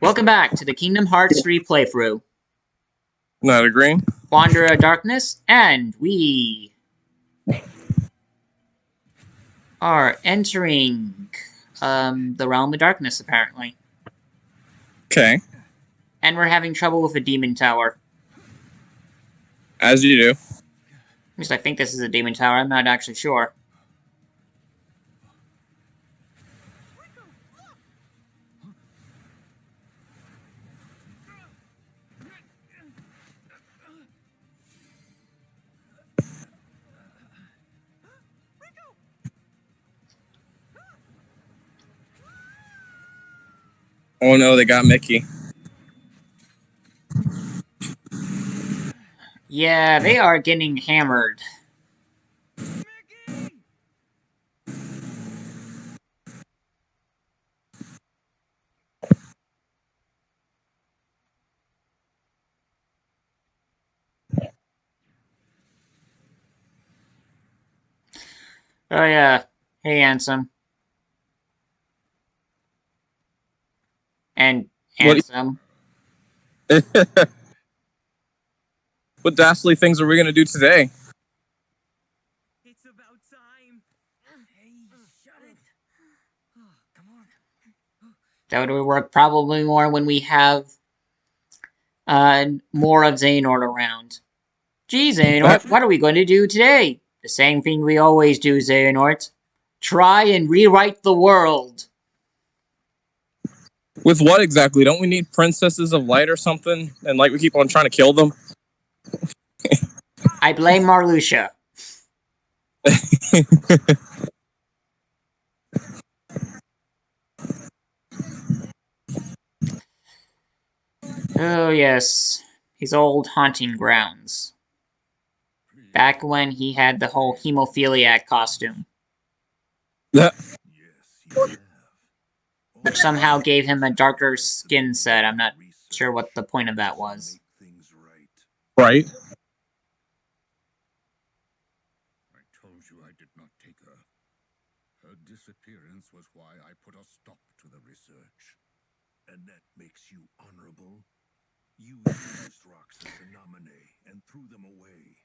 Welcome back to the Kingdom Hearts 3 playthrough. Not agreeing. Wanderer of Darkness, and we are entering the Realm of Darkness, apparently. Okay. And we're having trouble with a demon tower. As you do. At least I think this is a demon tower, I'm not actually sure. Oh no, they got Mickey. Yeah, they are getting hammered. Oh yeah. Hey, Ansem. And Ansem. What dastardly things are we going to do today? It's about time. Hey, shut it. Oh, come on. That would work probably more when we have more of Xehanort around. Gee, Xehanort, what are we going to do today? The same thing we always do, Xehanort. Try and rewrite the world. With what exactly? Don't we need princesses of light or something? And like we keep on trying to kill them? I blame Marluxia. Oh yes, his old haunting grounds. Back when he had the whole hemophiliac costume. Which somehow gave him a darker skin set. I'm not sure what the point of that was. Right. I told you I did not take her. Her disappearance was why I put a stop to the research. And that makes you honorable? You used rocks as a nominee and threw them away.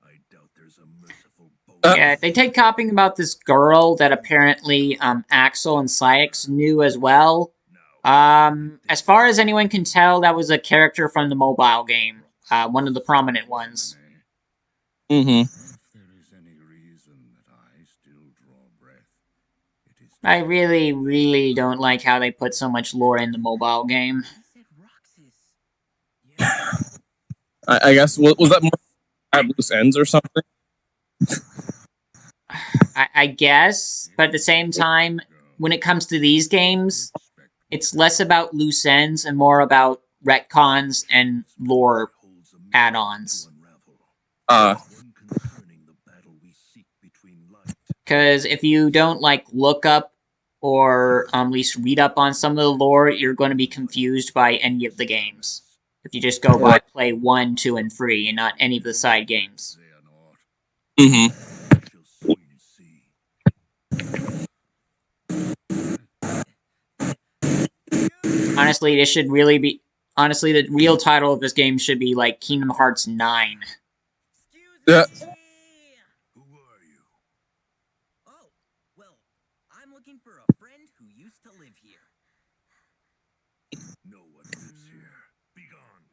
I doubt there's a merciful boat. Yeah, they take copying about this girl that apparently Axel and Syx knew as well. As far as anyone can tell, that was a character from the mobile game. One of the prominent ones. Mm-hmm. If there is any reason that I still draw breath, it is I really, really don't like how they put so much lore in the mobile game. I guess, was that more at loose ends or something? I guess, but at the same time, when it comes to these games, it's less about loose ends and more about retcons and lore add-ons. Because if you don't, like, look up or at least read up on some of the lore, you're going to be confused by any of the games. If you just go by play 1, 2, and 3, and not any of the side games. Mm-hmm. Honestly, this should really be... Honestly, the real title of this game should be, like, Kingdom Hearts 9. Yeah. Who are you? Oh, well, I'm looking for a friend who used to live here. No one lives here. Be gone.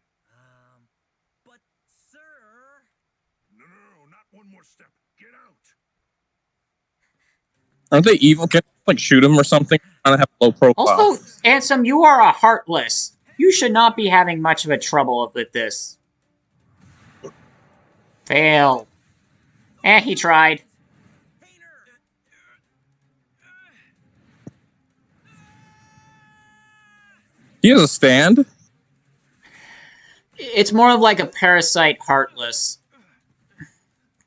But, sir... No, not one more step. Get out. Aren't they evil? Can I, like, shoot them or something? Kind of have a low profile. Also, Ansem, you are a Heartless. You should not be having much of a trouble with this. Fail. He tried. He has a stand? It's more of like a parasite Heartless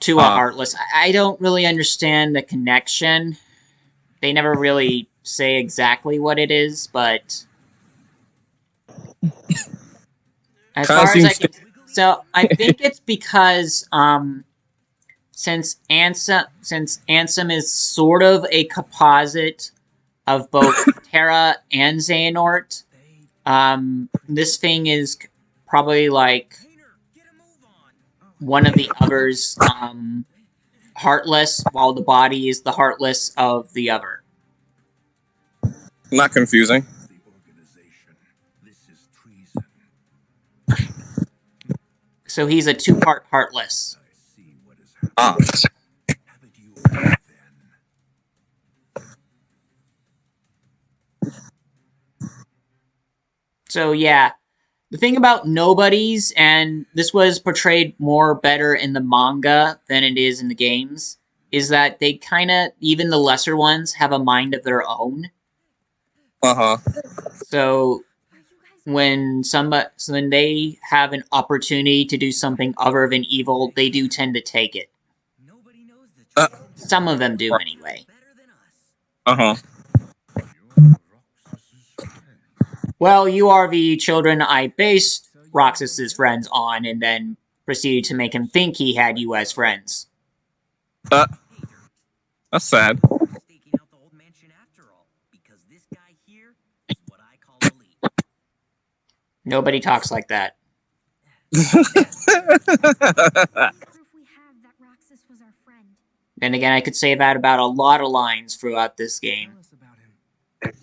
to a Heartless. I don't really understand the connection. They never really say exactly what it is, but as far as I can... So, I think it's because, since Ansem is sort of a composite of both Terra and Xehanort, This thing is probably like Painter, get a move on. one of the others, heartless, while the body is the heartless of the other. Not confusing. The organization. This is treason. So he's a two-part heartless. I see what is happening. Ah. Have it your way then. So yeah, the thing about nobodies, and this was portrayed more better in the manga than it is in the games, is that they kind of, even the lesser ones, have a mind of their own. Uh-huh. So when they have an opportunity to do something other than evil, they do tend to take it. Nobody knows the truth. Some of them do anyway. Better than us. Uh-huh. You're Roxas's friend. Well, you are the children I based Roxas's friends on, and then proceeded to make him think he had you as friends. Painter, That's sad. you're staking out the old mansion after all, because this guy here is what I call elite. Nobody talks like that. Proof we have that Roxas was our friend. Then again, I could say that about a lot of lines throughout this game. Tell us about him.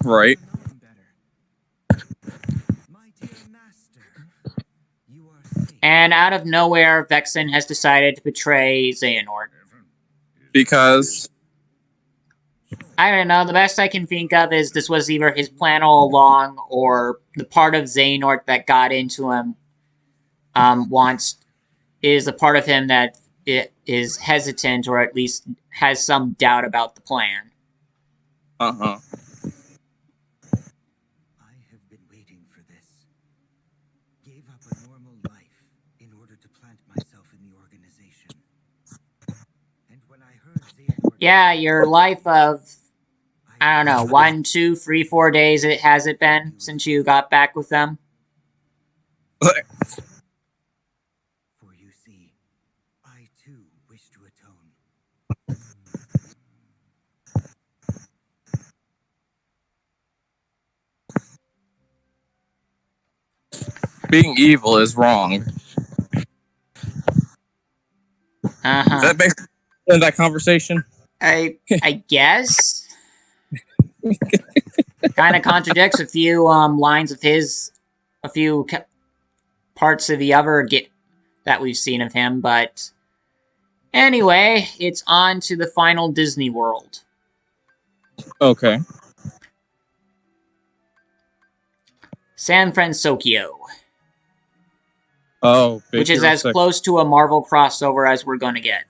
Right. Know him better. My dear master, you are safe. And out of nowhere, Vexen has decided to betray Xehanort. Because I don't know, the best I can think of is this was either his plan all along, or the part of Xehanort that got into him is a part of him that is hesitant, or at least has some doubt about the plan. uh-huh. I have been waiting for this. Gave up a normal life in order to plant myself in the organization. And when I heard Xehanort... Yeah, your life of, I don't know, 1, 2, 3, 4 days has it been since you got back with them? For you see, I too wish to atone. Being evil is wrong. Is Uh-huh. that basically in that conversation? I guess. Kind of contradicts a few lines of his, a few parts of the other that we've seen of him, but anyway, it's on to the final Disney World. Okay. San Francisco, Oh, Big which is Hero as 6. close to a Marvel crossover as we're gonna get.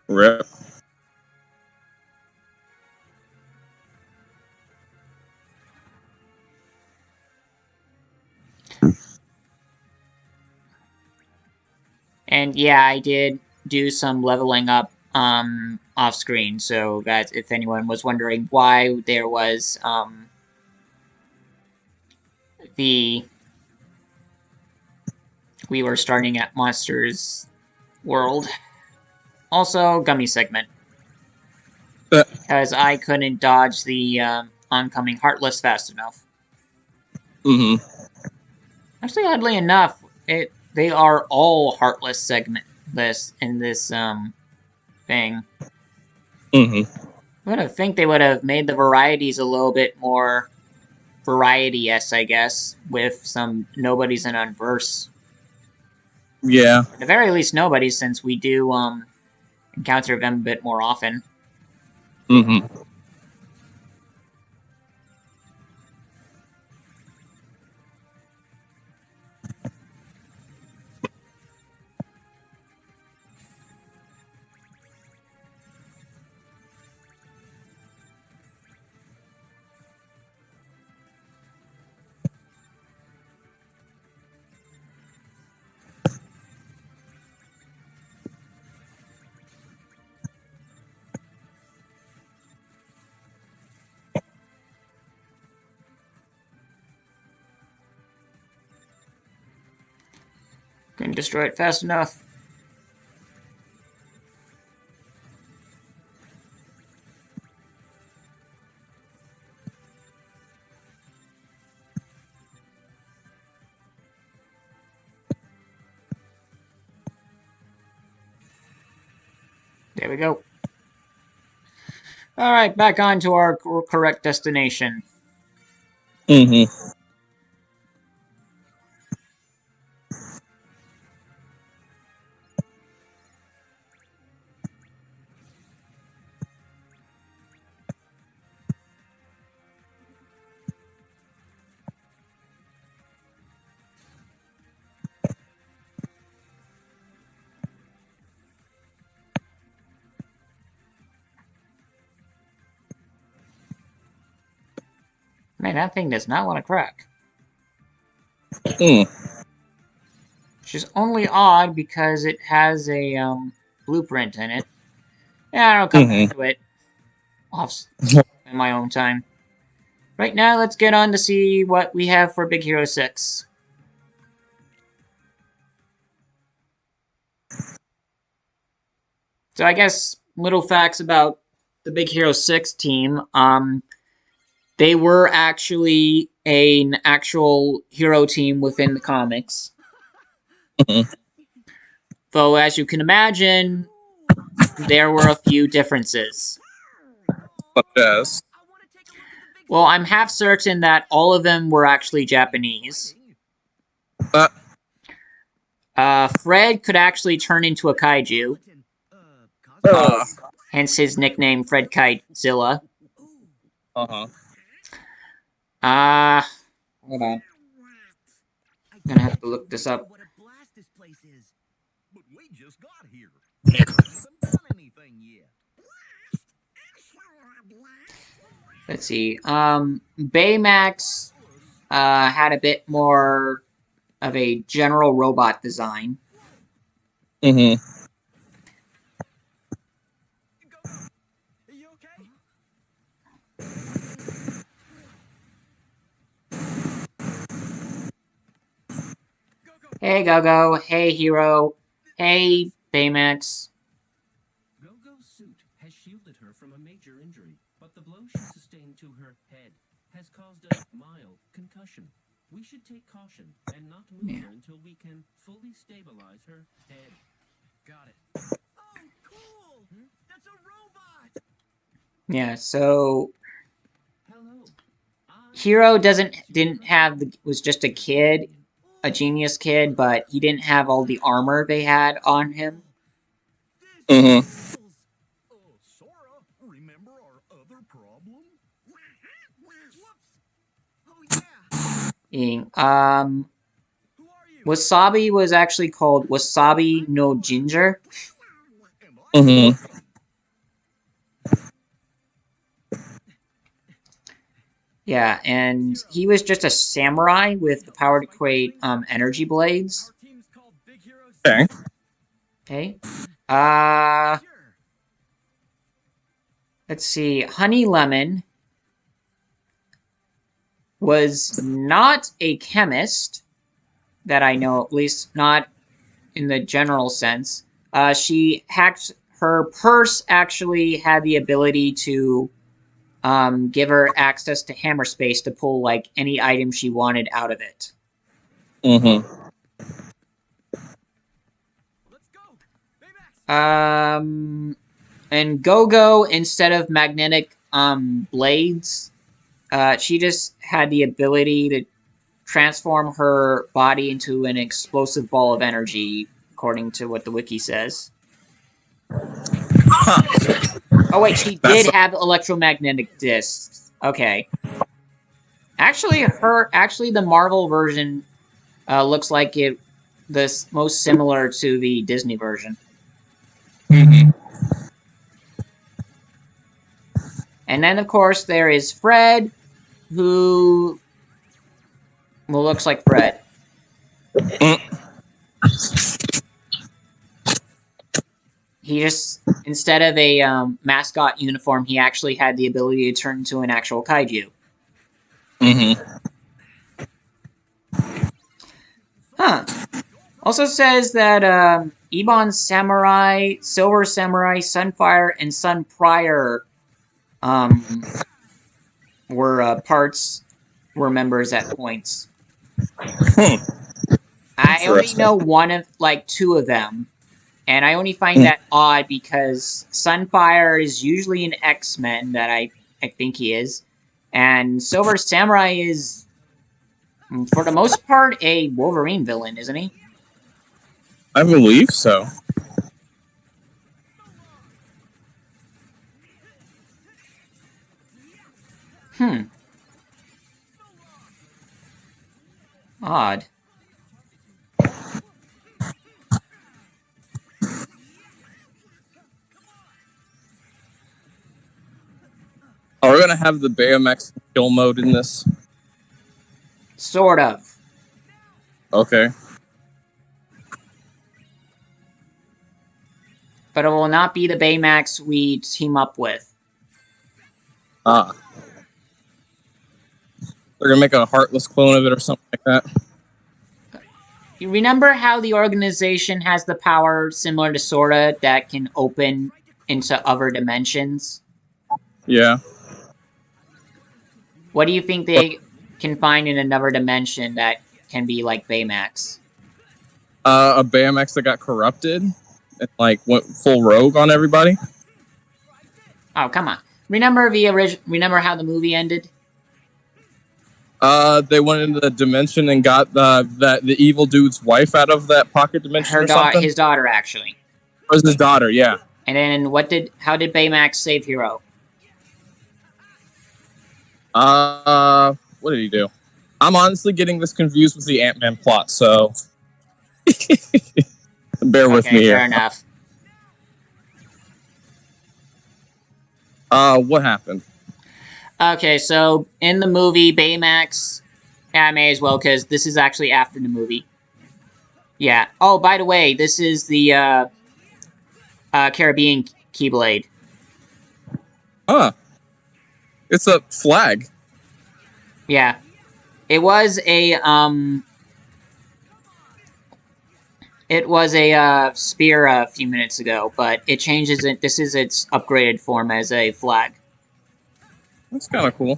Rip. And yeah, I did do some leveling up off screen, so that if anyone was wondering why there was we were starting at Monsters World. Also, Gummy segment. Because I couldn't dodge the oncoming Heartless fast enough. Mm-hmm. Actually, oddly enough, they are all Heartless segment in this thing. Mm-hmm. I would think they would have made the varieties a little bit more variety-esque, I guess, with some nobodies and unverse. Yeah. At the very least, nobodies, since we do encounter them a bit more often. Mm-hmm. Couldn't destroy it fast enough. There we go. Alright, back on to our correct destination. Mm-hmm. Man, that thing does not want to crack. Mm. Which is only odd because it has a blueprint in it. Yeah, I'll come back to it off in my own time. Right now, let's get on to see what we have for Big Hero 6. So I guess little facts about the Big Hero 6 team. They were actually an actual hero team within the comics. Mhm. Though, as you can imagine, there were a few differences. Such as. Well, I'm half certain that all of them were actually Japanese. Fred could actually turn into a kaiju, hence his nickname Fred Kitezilla. Uh-huh. Hold on. I'm gonna have to look this up. What a blast this place is. But we just got here. We haven't even done anything yet. Let's see. Baymax had a bit more of a general robot design. Mm-hmm. Are you okay? Hey, Go-Go. Hey, Hero. Hey, Baymax. Go-Go's suit has shielded her from a major injury, but the blow she sustained to her head has caused a mild concussion. We should take caution and not move her until we can fully stabilize her head. Got it. Oh, cool! That's a robot! Yeah, so Hello. Hero was just a kid, a genius kid, but he didn't have all the armor they had on him. Mm-hmm. Sora, remember our other problem? Whoops! Oh, yeah! Who are you? Wasabi was actually called Wasabi no Ginger. Am I Mm-hmm. Yeah, and he was just a samurai with the power to create energy blades. Our team's called Big Hero 6. Okay. Okay. Sure. Let's see. Honey Lemon was not a chemist that I know, at least not in the general sense. She hacked her purse. Actually, had the ability to give her access to hammer space to pull like any item she wanted out of it. Mm-hmm. Let's go! Baymax! And Go-Go, instead of magnetic blades, she just had the ability to transform her body into an explosive ball of energy, according to what the wiki says. Oh wait, she did have electromagnetic discs. Okay. Actually, the Marvel version looks like the most similar to the Disney version. Mm-hmm. And then, of course, there is Fred, who looks like Fred. He just, instead of a mascot uniform, he actually had the ability to turn into an actual kaiju. Mm-hmm. Huh. Also says that Ebon Samurai, Silver Samurai, Sunfire, and Sun Prior were members at points. I only know two of them. And I only find that odd because Sunfire is usually an X-Men that I think he is. And Silver Samurai is, for the most part, a Wolverine villain, isn't he? I believe so. Odd. Are we gonna have the Baymax kill mode in this? Sort of. Okay. But it will not be the Baymax we team up with. Ah. They're gonna make a heartless clone of it or something like that. You remember how the organization has the power similar to Sora that can open into other dimensions? Yeah. What do you think they can find in another dimension that can be like Baymax? A Baymax that got corrupted and like went full rogue on everybody. Oh, come on. Remember how the movie ended? They went into the dimension and got the evil dude's wife out of that pocket dimension or something. His daughter, actually. Or was his daughter? Yeah. And then how did Baymax save Hero? What did he do? I'm honestly getting this confused with the Ant-Man plot, so bear with me here. Fair enough. What happened? Okay, so in the movie, Baymax, I may as well, because this is actually after the movie. Yeah. Oh, by the way, this is the Caribbean Keyblade. Huh. It's a flag. Yeah. It was a spear a few minutes ago, but it changes it. This is its upgraded form as a flag. That's kind of cool.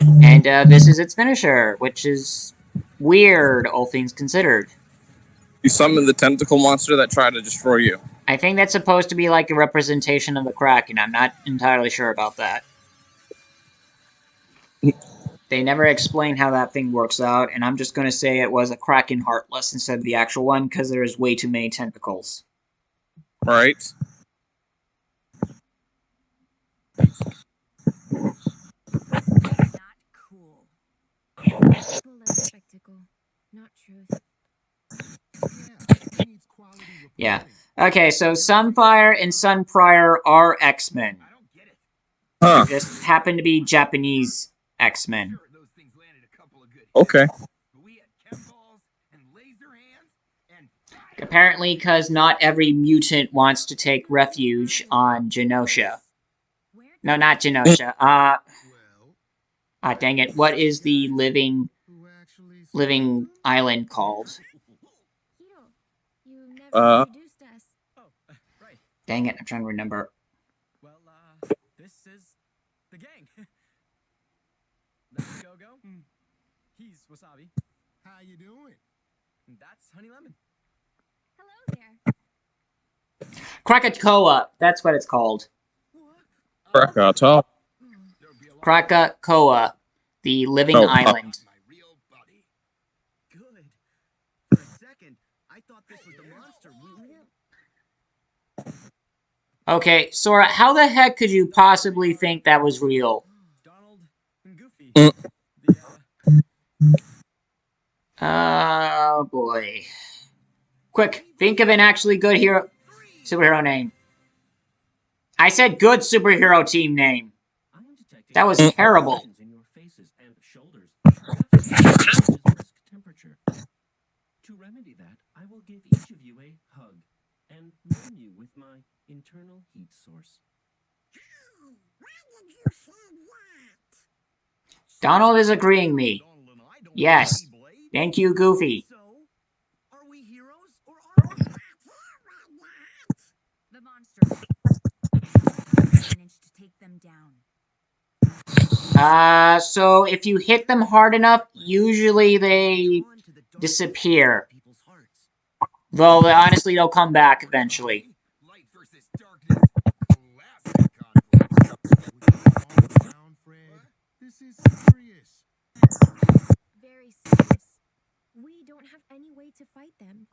And this is its finisher, which is weird, all things considered. You summon the tentacle monster that tried to destroy you. I think that's supposed to be like a representation of the Kraken. I'm not entirely sure about that. They never explain how that thing works out, and I'm just going to say it was a Kraken Heartless instead of the actual one, because there's way too many tentacles. Right. Not cool. People like spectacle, not truth. Yeah. Okay, so Sunfire and Sunprior are X-Men. Huh. They just happen to be Japanese X-Men. Okay. Apparently, because not every mutant wants to take refuge on Genosha. No, not Genosha. Dang it. What is the living island called? You never introduced us. Oh, right. Dang it, I'm trying to remember. Well, this is the gang. That's Go-Go. He's Wasabi. How you doing? And that's Honey Lemon. Hello there. Krakatoa, that's what it's called. Krakatoa. Krakatoa, the living island. My real buddy. Good. For a second, I thought this was the monster. Okay, Sora, how the heck could you possibly think that was real? Donald and Goofy. Oh boy. Quick, think of an actually good superhero name. I said good superhero team name. I am detecting That was terrible. in your faces and shoulders. Perhaps brisk temperature. To remedy that, I will give each of you a hug and warm you with my internal heat source. Donald is agreeing me. Yes. Thank you, Goofy. So, are we heroes or are we The monsters. Managed to take them down. So if you hit them hard enough, usually they Drawn to the dark disappear. in people's hearts. Though, honestly, they'll come back eventually. Light versus darkness. Classic conflict. Would you calm down, Fred? This is serious. Very serious. We don't have any way to fight them.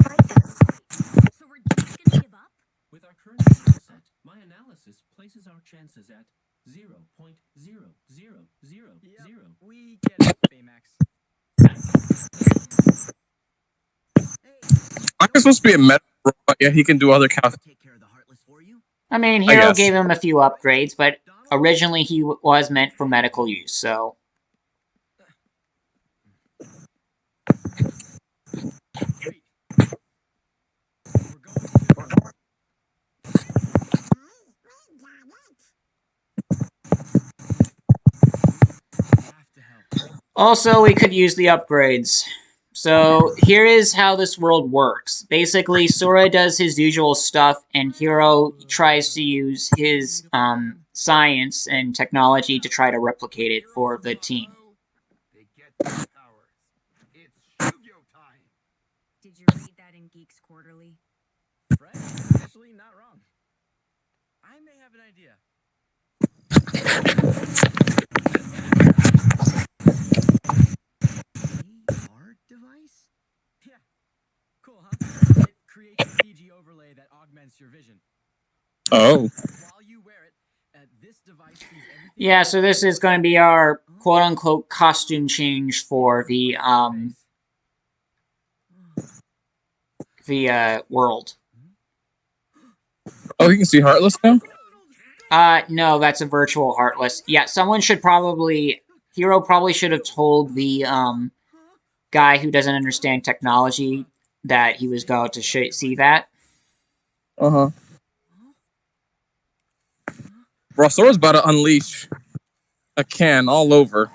So we're just gonna give up? With our current skill set, my analysis places our chances at 0.0000. We get it, Baymax. I'm supposed to be a medical robot, yeah, he can do other counts. Take care of the Heartless for you. I mean, I Hero guess. gave him a few upgrades, but originally he was meant for medical use, so... Great. We're going soon. Have to help. Also, we could use the upgrades. So, here is how this world works. Basically, Sora does his usual stuff, and Hero tries to use his, science and technology to try to replicate it for the team. They get their powers. It's Yu-Gi-Oh time. Did you read that in Geeks Quarterly? Fred is actually not wrong. I may have an idea. AR device? Yeah. Cool, huh? It creates a CG overlay that augments your vision. Oh. While you wear it, this device sees everything. Yeah, so this is going to be our quote-unquote costume change for the, world. Oh, you can see Heartless now? No, that's a virtual Heartless. Yeah, someone should probably... Hero probably should have told the, guy who doesn't understand technology that he was going to see that. Uh-huh. Bro, Sora's about to unleash a can all over.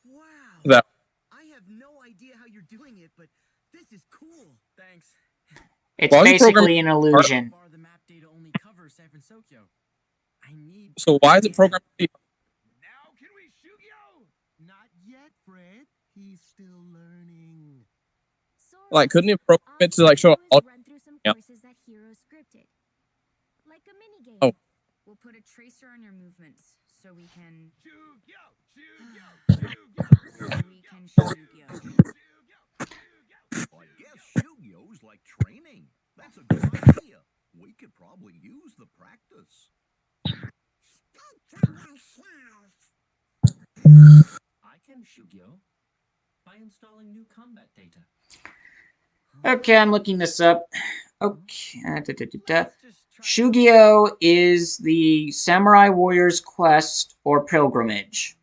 Wow. That. I have no idea how you're doing it, but this is cool. Thanks. It's Why is he basically an illusion. So far, the map data only covers San Francisco. I need. So why is it programmed to be... Now can we Yu-Gi-Oh? Not yet, Fred. He's still learning. Like, couldn't he program it to, like, show all... Run through some Yep. courses that Hero scripted. Like a minigame. Oh. We'll put a tracer on your movements so we can Yu-Gi-Oh! Yu-Gi-Oh! Yu-Gi-Oh! I guess Yu-Gi-Oh's like training. That's a good idea. We could probably use the practice. I can Yu-Gi-Oh! By installing new combat data. Okay, I'm looking this up. Okay, Let's just try Shugio is the Samurai Warrior's quest or pilgrimage.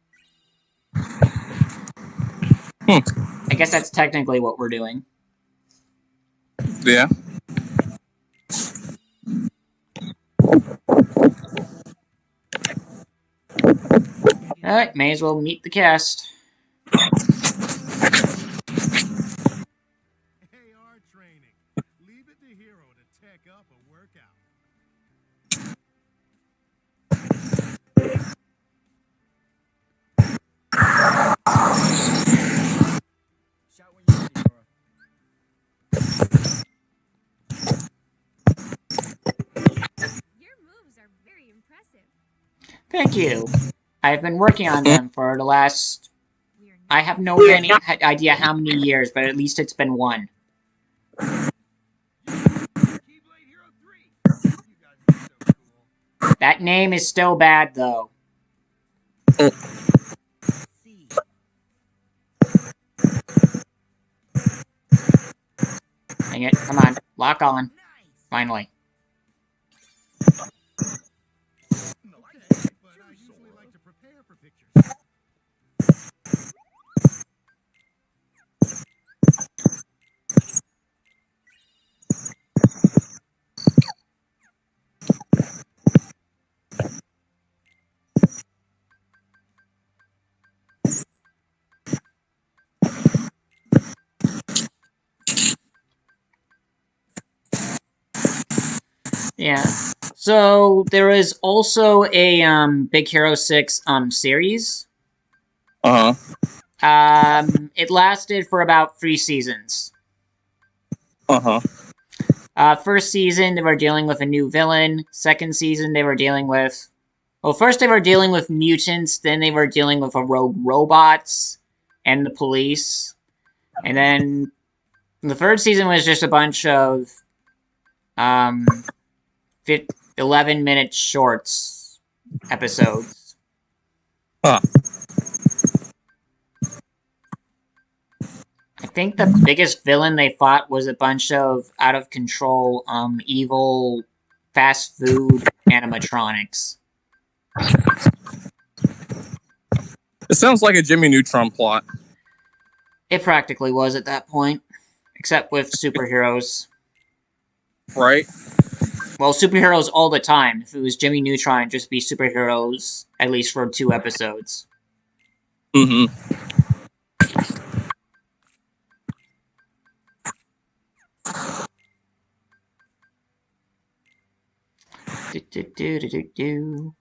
I guess that's technically what we're doing. Yeah. Alright, may as well meet the cast. AR training. Leave it to Hero to tech up a workout. Shout when you're ready, Sora. Your moves are very impressive. Thank you. I've been working on them for the last... We're I have no idea how many years, but at least it's been one. Keyblade Hero 3! You guys are so cool. That name is still bad, though. See. Dang it, come on. Lock on. Nice. Finally. Okay, but I usually like to prepare for pictures. Yeah. So, there is also a, Big Hero 6, series. It lasted for about 3 seasons. First season, they were dealing with a new villain. Second season, they were dealing with... Well, first they were dealing with mutants, then they were dealing with a rogue robots and the police. And then the third season was just a bunch of 11-minute shorts episodes. Huh. I think the biggest villain they fought was a bunch of out-of-control, evil fast food animatronics. It sounds like a Jimmy Neutron plot. It practically was at that point. Except with superheroes. Right? Well, superheroes all the time. If it was Jimmy Neutron, it'd just be superheroes, at least for 2 episodes. Mm-hmm. Do.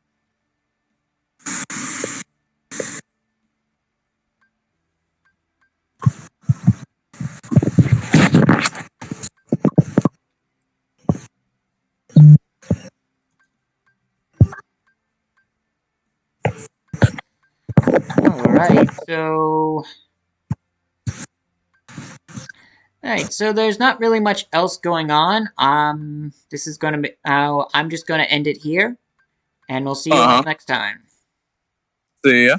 Alright, so... Alright, so there's not really much else going on. This is gonna be... I'm just gonna end it here. And we'll see you all next time. See ya.